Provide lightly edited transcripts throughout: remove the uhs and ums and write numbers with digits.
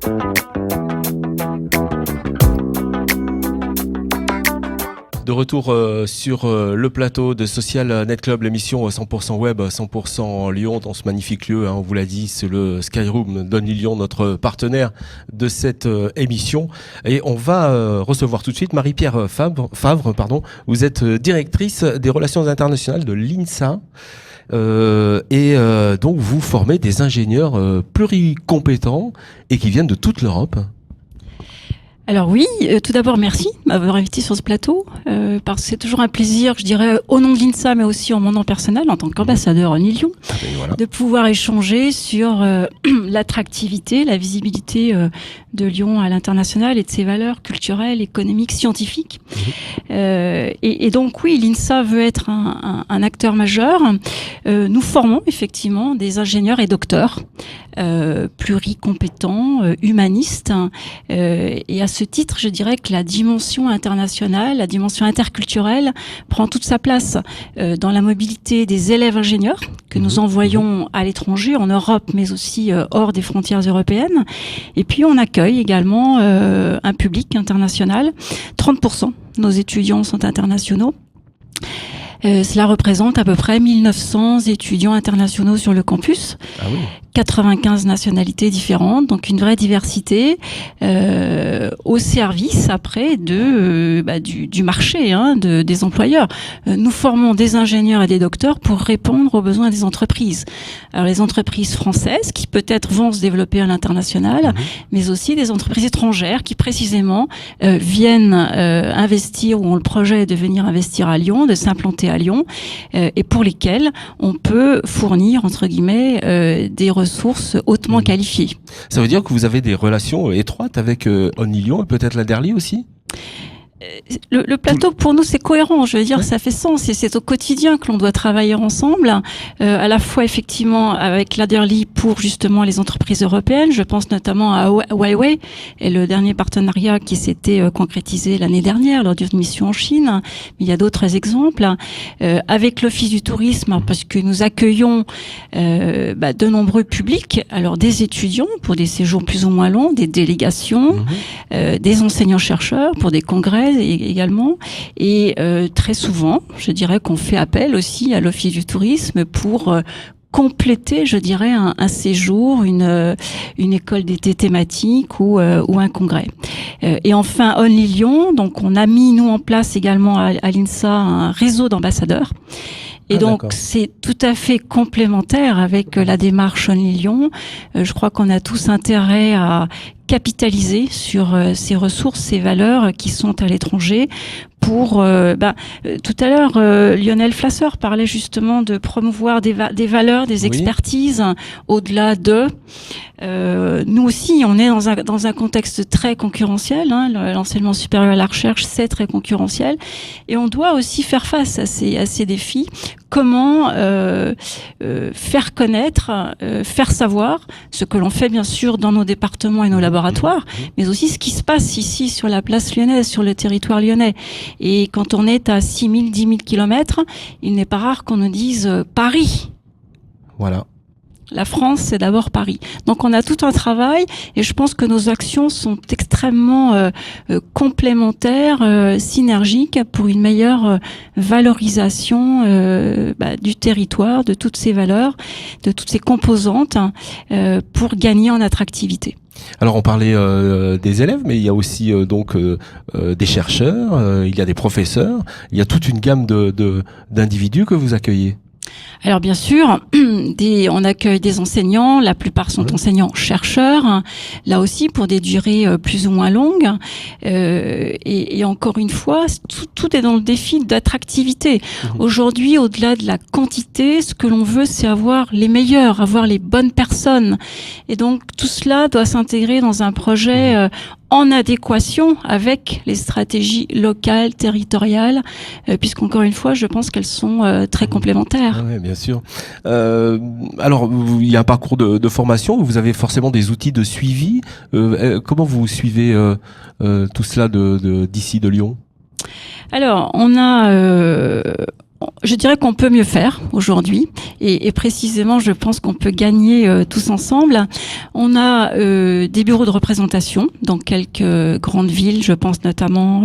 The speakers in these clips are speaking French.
De retour sur le plateau de Social Net Club, l'émission 100% web, 100% Lyon, dans ce magnifique lieu, on vous l'a dit, c'est le Skyroom d'Only Lyon, notre partenaire de cette émission. Et on va recevoir tout de suite Marie-Pierre Favre, vous êtes directrice des relations internationales de l'INSA. Donc vous formez des ingénieurs pluricompétents et qui viennent de toute l'Europe. Alors oui, tout d'abord merci de m'avoir invité sur ce plateau, parce que c'est toujours un plaisir, je dirais, au nom de l'INSA, mais aussi en mon nom personnel, en tant qu'ambassadeur en Lyon, de pouvoir échanger sur l'attractivité, la visibilité de Lyon à l'international et de ses valeurs culturelles, économiques, scientifiques. Et donc oui, l'INSA veut être un acteur majeur. Nous formons effectivement des ingénieurs et docteurs pluricompétents, humanistes, et à ce titre, je dirais que la dimension internationale, la dimension interculturelle prend toute sa place dans la mobilité des élèves ingénieurs que nous envoyons à l'étranger, en Europe, mais aussi hors des frontières européennes. Et puis on accueille également un public international. 30% de nos étudiants sont internationaux. Cela représente à peu près 1900 étudiants internationaux sur le campus. Ah oui. 95 nationalités différentes, donc une vraie diversité au service après du marché, des employeurs. Nous formons des ingénieurs et des docteurs pour répondre aux besoins des entreprises. Alors les entreprises françaises qui peut-être vont se développer à l'international, mais aussi des entreprises étrangères qui précisément viennent investir ou ont le projet de venir investir à Lyon, de s'implanter à Lyon, et pour lesquelles on peut fournir entre guillemets des ressources hautement qualifiées. Ça veut dire que vous avez des relations étroites avec Only Lyon et peut-être l'Aderly aussi ? Le plateau, pour nous, c'est cohérent. Je veux dire, ça fait sens et c'est au quotidien que l'on doit travailler ensemble, à la fois effectivement avec l'Aderly pour justement les entreprises européennes. Je pense notamment à Huawei et le dernier partenariat qui s'était concrétisé l'année dernière lors d'une mission en Chine. Mais il y a d'autres exemples. Avec l'Office du tourisme, parce que nous accueillons de nombreux publics, alors des étudiants pour des séjours plus ou moins longs, des délégations, des enseignants-chercheurs pour des congrès également, et très souvent, je dirais qu'on fait appel aussi à l'Office du tourisme pour compléter, je dirais, un séjour, une école d'été thématique ou un congrès. Et enfin, Only Lyon, donc on a mis nous en place également à l'INSA un réseau d'ambassadeurs. Et donc, c'est tout à fait complémentaire avec la démarche Only Lyon. Je crois qu'on a tous intérêt à capitaliser sur ces ressources, ces valeurs qui sont à l'étranger pour... tout à l'heure, Lionel Flasseur parlait justement de promouvoir des valeurs, des expertises au-delà de... nous aussi, on est dans un contexte très concurrentiel. L'enseignement supérieur à la recherche, c'est très concurrentiel. Et on doit aussi faire face à ces défis. Comment faire connaître, faire savoir ce que l'on fait bien sûr dans nos départements et nos laboratoires, mais aussi ce qui se passe ici sur la place lyonnaise, sur le territoire lyonnais. Et quand on est à 6 000, 10 000 kilomètres, il n'est pas rare qu'on nous dise Paris. Voilà. La France, c'est d'abord Paris. Donc on a tout un travail et je pense que nos actions sont extrêmement complémentaires, synergiques pour une meilleure valorisation du territoire, de toutes ces valeurs, de toutes ces composantes pour gagner en attractivité. Alors on parlait des élèves, mais il y a aussi des chercheurs, il y a des professeurs, il y a toute une gamme d'individus que vous accueillez. Alors bien sûr, on accueille des enseignants, la plupart sont enseignants-chercheurs, là aussi pour des durées plus ou moins longues. Et encore une fois, tout est dans le défi d'attractivité. Aujourd'hui, au-delà de la quantité, ce que l'on veut, c'est avoir les meilleurs, avoir les bonnes personnes. Et donc tout cela doit s'intégrer dans un projet en adéquation avec les stratégies locales, territoriales, puisqu'encore une fois, je pense qu'elles sont très complémentaires. Oui, bien sûr. Alors, il y a un parcours de formation, vous avez forcément des outils de suivi. Comment vous suivez tout cela d'ici de Lyon ? Alors, on a Je dirais qu'on peut mieux faire aujourd'hui, et précisément, je pense qu'on peut gagner tous ensemble. On a des bureaux de représentation dans quelques grandes villes. Je pense notamment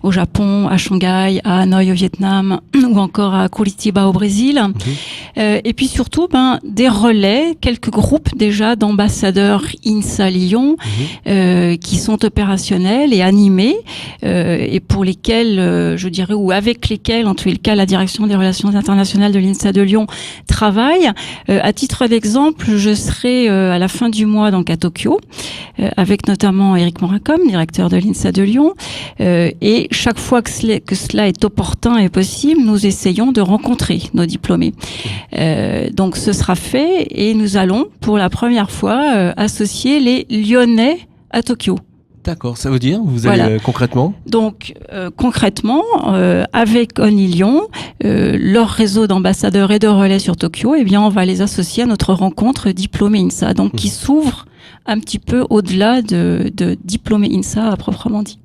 au Japon, à Shanghai, à Hanoï au Vietnam, ou encore à Curitiba au Brésil. Et puis surtout, des relais, quelques groupes déjà d'ambassadeurs INSA Lyon qui sont opérationnels et animés, et pour lesquels, je dirais, ou avec lesquels, en tous les cas, la direction des relations internationales de l'INSA de Lyon travaille. À titre d'exemple, je serai à la fin du mois donc à Tokyo, avec notamment Éric Moracom, directeur de l'INSA de Lyon, et chaque fois que cela est opportun et possible, nous essayons de rencontrer nos diplômés. Donc ce sera fait, et nous allons pour la première fois associer les Lyonnais à Tokyo. D'accord, ça veut dire, vous allez concrètement ? Donc concrètement, avec ONI Lyon, leur réseau d'ambassadeurs et de relais sur Tokyo, eh bien on va les associer à notre rencontre diplômés INSA, donc qui s'ouvre un petit peu au-delà de diplômés INSA à proprement dit.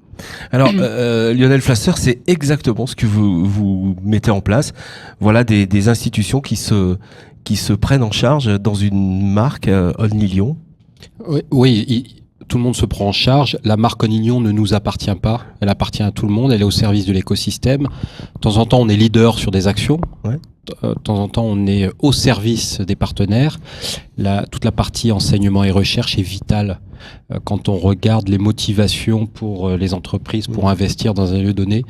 Alors, Lionel Flasser, c'est exactement ce que vous mettez en place. Voilà des institutions qui se prennent en charge dans une marque ONI Lyon. Oui, tout le monde se prend en charge. La marque ONI Lyon ne nous appartient pas. Elle appartient à tout le monde. Elle est au service de l'écosystème. De temps en temps, on est leader sur des actions. Ouais. De temps en temps, on est au service des partenaires. Toute la partie enseignement et recherche est vitale quand on regarde les motivations pour les entreprises pour investir dans un lieu donné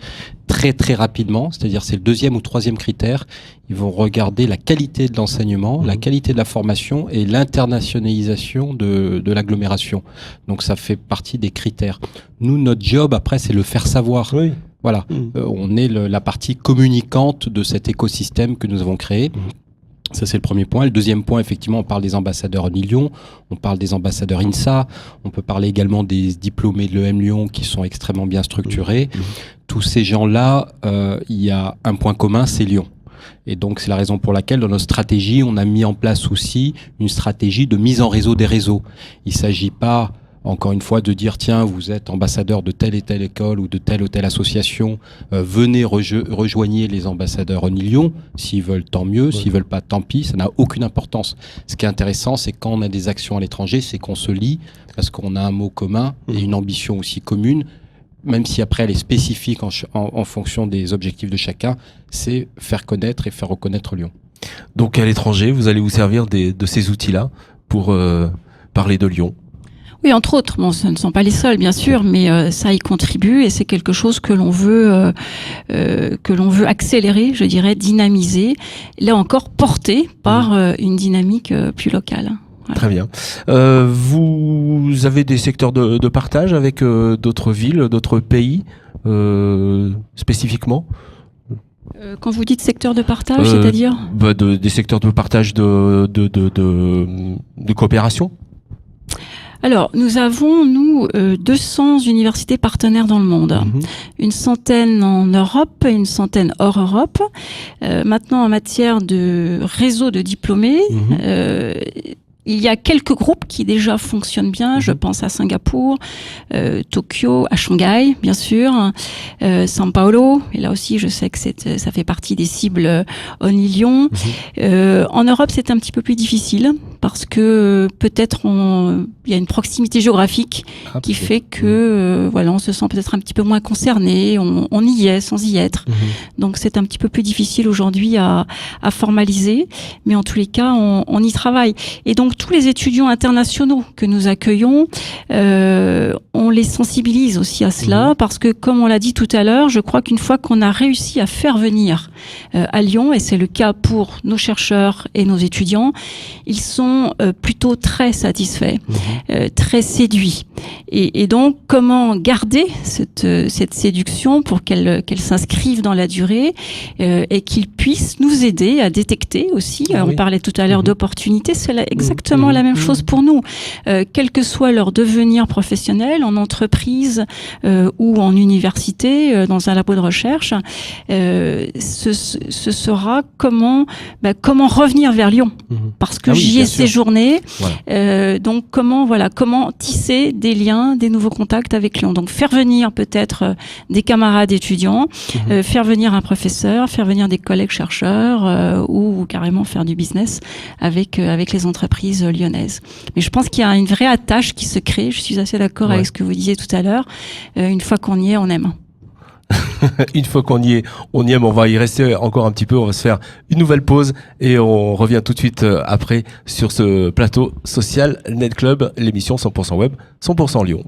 très très rapidement. C'est-à-dire, c'est le 2e ou 3e critère. Ils vont regarder la qualité de l'enseignement, la qualité de la formation et l'internationalisation de l'agglomération. Donc, ça fait partie des critères. Nous, notre job, après, c'est le faire savoir. Oui. Voilà, on est la partie communicante de cet écosystème que nous avons créé. Ça, c'est le premier point. Le deuxième point, effectivement, on parle des ambassadeurs ONI Lyon, on parle des ambassadeurs INSA, on peut parler également des diplômés de l'EM Lyon qui sont extrêmement bien structurés. Tous ces gens-là, il y a un point commun, c'est Lyon. Et donc, c'est la raison pour laquelle, dans notre stratégie, on a mis en place aussi une stratégie de mise en réseau des réseaux. Il ne s'agit pas, encore une fois, de dire, tiens, vous êtes ambassadeur de telle et telle école ou de telle ou telle association, venez rejoignez les ambassadeurs ONI Lyon. S'ils veulent, tant mieux. S'ils veulent pas, tant pis. Ça n'a aucune importance. Ce qui est intéressant, c'est quand on a des actions à l'étranger, c'est qu'on se lie parce qu'on a un mot commun et une ambition aussi commune. Même si après elle est spécifique en fonction des objectifs de chacun, c'est faire connaître et faire reconnaître Lyon. Donc à l'étranger, vous allez vous servir de ces outils-là pour parler de Lyon. Oui, entre autres. Bon, ce ne sont pas les seuls, bien sûr, mais ça y contribue, et c'est quelque chose que l'on veut accélérer, je dirais, dynamiser. Là encore, porté par une dynamique plus locale. Voilà. Très bien. Vous avez des secteurs de partage avec d'autres villes, d'autres pays spécifiquement ? Quand vous dites secteur de partage, c'est-à-dire des secteurs de partage de coopération. Alors, nous avons, 200 universités partenaires dans le monde. Une centaine en Europe et une centaine hors Europe. Maintenant, en matière de réseau de diplômés, il y a quelques groupes qui déjà fonctionnent bien. Je pense à Singapour, Tokyo, à Shanghai, bien sûr, São Paulo. Et là aussi, je sais que ça fait partie des cibles ONI Lyon. En Europe, c'est un petit peu plus difficile parce que peut-être il y a une proximité géographique qui fait que on se sent peut-être un petit peu moins concerné. On y est sans y être. Donc c'est un petit peu plus difficile aujourd'hui à formaliser, mais en tous les cas, on y travaille. Et donc tous les étudiants internationaux que nous accueillons, on les sensibilise aussi à cela, parce que comme on l'a dit tout à l'heure, je crois qu'une fois qu'on a réussi à faire venir à Lyon, et c'est le cas pour nos chercheurs et nos étudiants, ils sont plutôt très satisfaits, très séduits. Et donc, comment garder cette séduction pour qu'elle s'inscrive dans la durée et qu'ils puissent nous aider à détecter aussi. On parlait tout à l'heure d'opportunités, c'est exactement la même chose pour nous. Quel que soit leur devenir professionnel, en entreprise ou en université, dans un labo de recherche, ce sera comment revenir vers Lyon, parce que j'y ai séjourné. Donc comment tisser des liens liens, des nouveaux contacts avec Lyon. Donc faire venir peut-être des camarades étudiants, faire venir un professeur, faire venir des collègues chercheurs ou carrément faire du business avec les entreprises lyonnaises. Mais je pense qu'il y a une vraie attache qui se crée. Je suis assez d'accord avec ce que vous disiez tout à l'heure. Une fois qu'on y est, on aime. Une fois qu'on y est, on y aime. On va y rester encore un petit peu. On va se faire une nouvelle pause et on revient tout de suite après sur ce plateau social Net Club, l'émission 100% web, 100% Lyon.